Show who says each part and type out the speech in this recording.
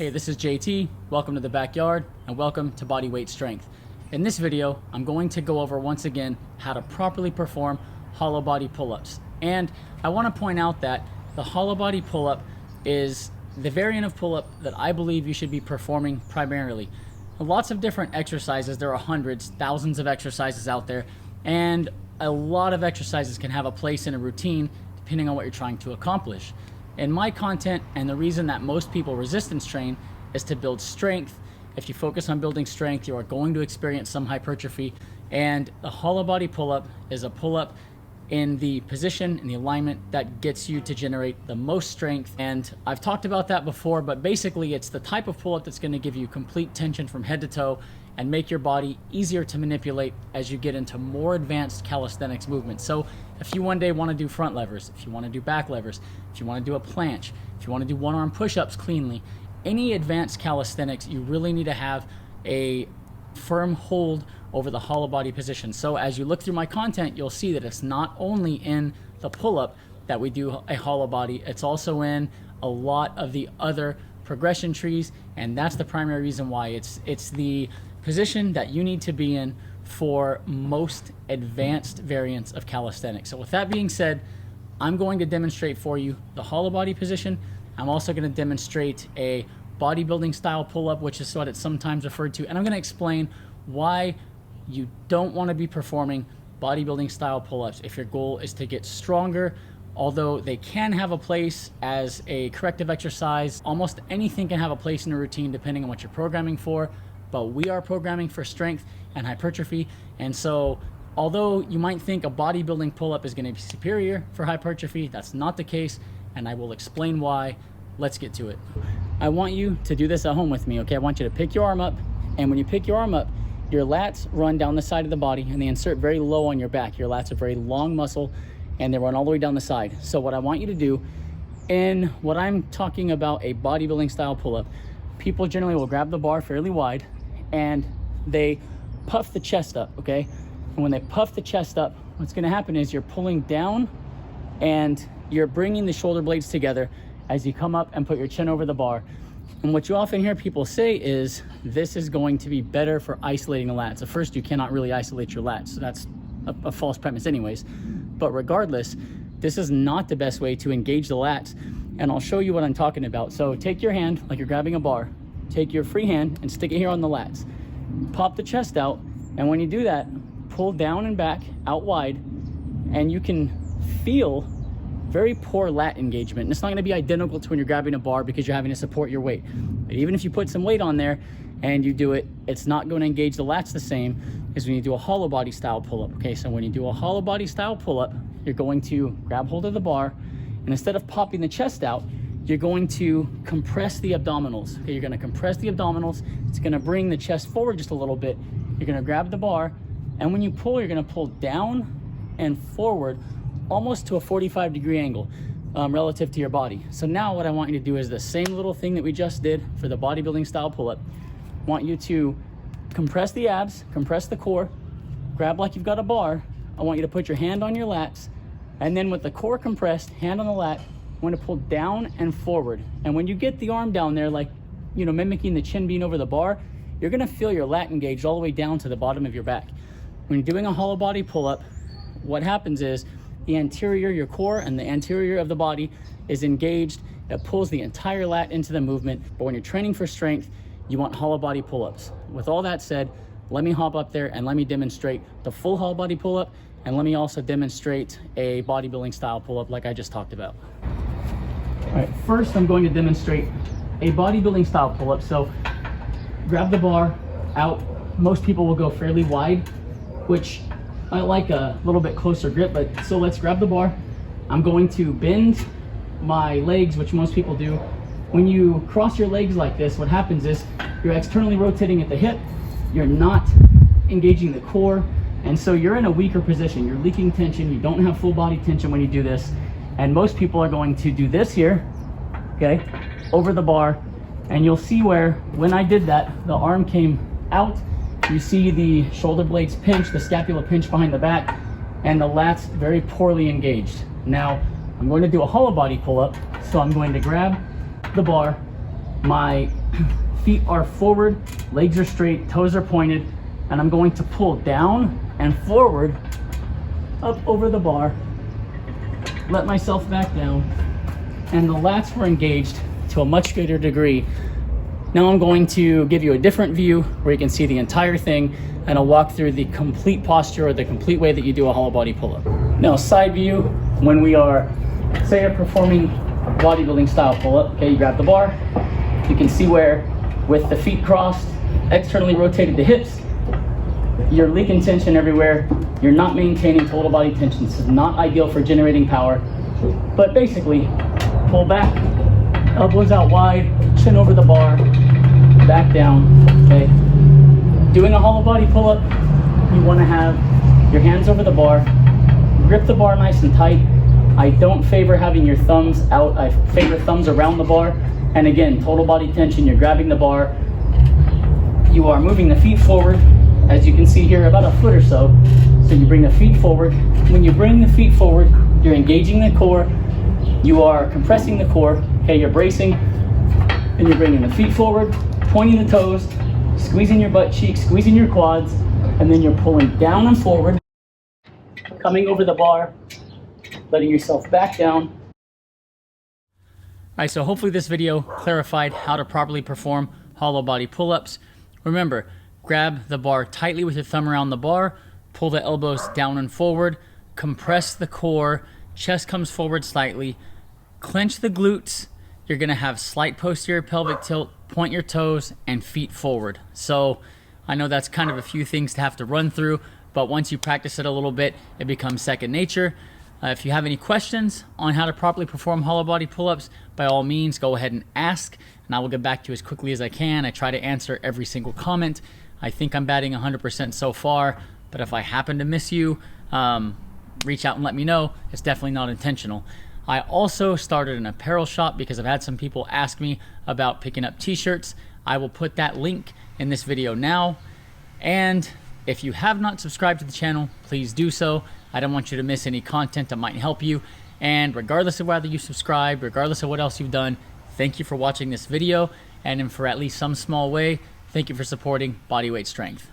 Speaker 1: Hey, this is JT. Welcome to the backyard and welcome to Body Weight Strength. In this video, I'm going to go over once again how to properly perform hollow body pull-ups. And I want to point out that the hollow body pull-up is the variant of pull-up that I believe you should be performing primarily. Lots of different exercises. There are hundreds, thousands of exercises out there, and a lot of exercises can have a place in a routine depending on what you're trying to accomplish. In my content, and the reason that most people resistance train is to build strength. If you focus on building strength, you are going to experience some hypertrophy, and the hollow body pull-up is a pull-up in the position and the alignment that gets you to generate the most strength. And I've talked about that before, but basically it's the type of pull-up that's going to give you complete tension from head to toe and make your body easier to manipulate as you get into more advanced calisthenics movements. So if you one day want to do front levers, if you want to do back levers, if you want to do a planche, if you want to do one-arm push-ups cleanly, any advanced calisthenics, you really need to have a firm hold over the hollow body position. So as you look through my content, you'll see that it's not only in the pull-up that we do a hollow body, it's also in a lot of the other progression trees, and that's the primary reason why. It's the position that you need to be in for most advanced variants of calisthenics. So with that being said, I'm going to demonstrate for you the hollow body position. I'm also going to demonstrate a bodybuilding style pull-up, which is what it's sometimes referred to, and I'm going to explain why you don't want to be performing bodybuilding style pull-ups if your goal is to get stronger. Although they can have a place as a corrective exercise, almost anything can have a place in a routine depending on what you're programming for, but we are programming for strength and hypertrophy. And so although you might think a bodybuilding pull-up is going to be superior for hypertrophy, that's not the case, and I will explain why. Let's get to it. I want you to do this at home with me, okay? I want you to pick your arm up, and when you pick your arm up, your lats run down the side of the body and they insert very low on your back. Your lats are very long muscle and they run all the way down the side. So what I want you to do in what I'm talking about, a bodybuilding style pull-up, people generally will grab the bar fairly wide and they puff the chest up, okay? And when they puff the chest up, what's gonna happen is you're pulling down and you're bringing the shoulder blades together as you come up and put your chin over the bar. And what you often hear people say is, this is going to be better for isolating the lats. At first, you cannot really isolate your lats, so that's a false premise anyways. But regardless, this is not the best way to engage the lats, and I'll show you what I'm talking about. So take your hand, like you're grabbing a bar, take your free hand and stick it here on the lats. Pop the chest out, and when you do that, pull down and back, out wide, and you can feel very poor lat engagement. And it's not going to be identical to when you're grabbing a bar because you're having to support your weight. But even if you put some weight on there and you do it, it's not going to engage the lats the same as when you do a hollow body style pull-up. Okay, so when you do a hollow body style pull-up, you're going to grab hold of the bar, and instead of popping the chest out, you're going to compress the abdominals. Okay, you're going to compress the abdominals. It's going to bring the chest forward just a little bit. You're going to grab the bar, and when you pull, you're going to pull down and forward almost to a 45-degree angle relative to your body. So now what I want you to do is the same little thing that we just did for the bodybuilding style pull-up. I want you to compress the abs, compress the core, grab like you've got a bar. I want you to put your hand on your lats, and then with the core compressed, hand on the lat, I want to pull down and forward. And when you get the arm down there, like, you know, mimicking the chin being over the bar, you're gonna feel your lat engaged all the way down to the bottom of your back. When you're doing a hollow body pull-up, what happens is the anterior, your core, and the anterior of the body is engaged. It pulls the entire lat into the movement. But when you're training for strength, you want hollow body pull-ups. With all that said, let me hop up there and let me demonstrate the full hollow body pull-up, and let me also demonstrate a bodybuilding style pull-up like I just talked about. All right, first I'm going to demonstrate a bodybuilding style pull-up. So grab the bar out. Most people will go fairly wide, which I like a little bit closer grip, but so let's grab the bar. I'm going to bend my legs, which most people do. When you cross your legs like this, what happens is you're externally rotating at the hip, you're not engaging the core, and so you're in a weaker position. You're leaking tension, you don't have full body tension when you do this, and most people are going to do this here, okay, over the bar, and you'll see where, when I did that, the arm came out. You see the shoulder blades pinch, the scapula pinch behind the back, and the lats very poorly engaged. Now, I'm going to do a hollow body pull-up, so I'm going to grab the bar. My Feet are forward, legs are straight, toes are pointed, and I'm going to pull down and forward up over the bar, let myself back down, and the lats were engaged to a much greater degree. Now I'm going to give you a different view where you can see the entire thing, and I'll walk through the complete posture or the complete way that you do a hollow body pull-up. Now side view, when we are, say you're performing a bodybuilding style pull-up, okay, you grab the bar, you can see where with the feet crossed, externally rotated the hips, you're leaking tension everywhere, you're not maintaining total body tension. This is not ideal for generating power, but basically pull back, elbows out wide, chin over the bar, back down, okay? Doing a hollow body pull-up, you wanna have your hands over the bar, grip the bar nice and tight. I don't favor having your thumbs out, I favor thumbs around the bar. And again, total body tension, you're grabbing the bar, you are moving the feet forward, as you can see here, about a foot or so. So you bring the feet forward. When you bring the feet forward, you're engaging the core, you are compressing the core, okay, you're bracing, and you're bringing the feet forward, pointing the toes, squeezing your butt cheeks, squeezing your quads, and then you're pulling down and forward, coming over the bar, letting yourself back down. All right, so hopefully this video clarified how to properly perform hollow body pull-ups. Remember, grab the bar tightly with your thumb around the bar, pull the elbows down and forward, compress the core, chest comes forward slightly, clench the glutes, you're gonna have slight posterior pelvic tilt, point your toes, and feet forward. So I know that's kind of a few things to have to run through, but once you practice it a little bit, it becomes second nature. If you have any questions on how to properly perform hollow body pull-ups, by all means, go ahead and ask, and I will get back to you as quickly as I can. I try to answer every single comment. I think I'm batting 100% so far, but if I happen to miss you, reach out and let me know. It's definitely not intentional. I also started an apparel shop because I've had some people ask me about picking up t-shirts. I will put that link in this video now. And if you have not subscribed to the channel, please do so. I don't want you to miss any content that might help you. And regardless of whether you subscribe, regardless of what else you've done, thank you for watching this video. And for at least some small way, thank you for supporting Bodyweight Strength.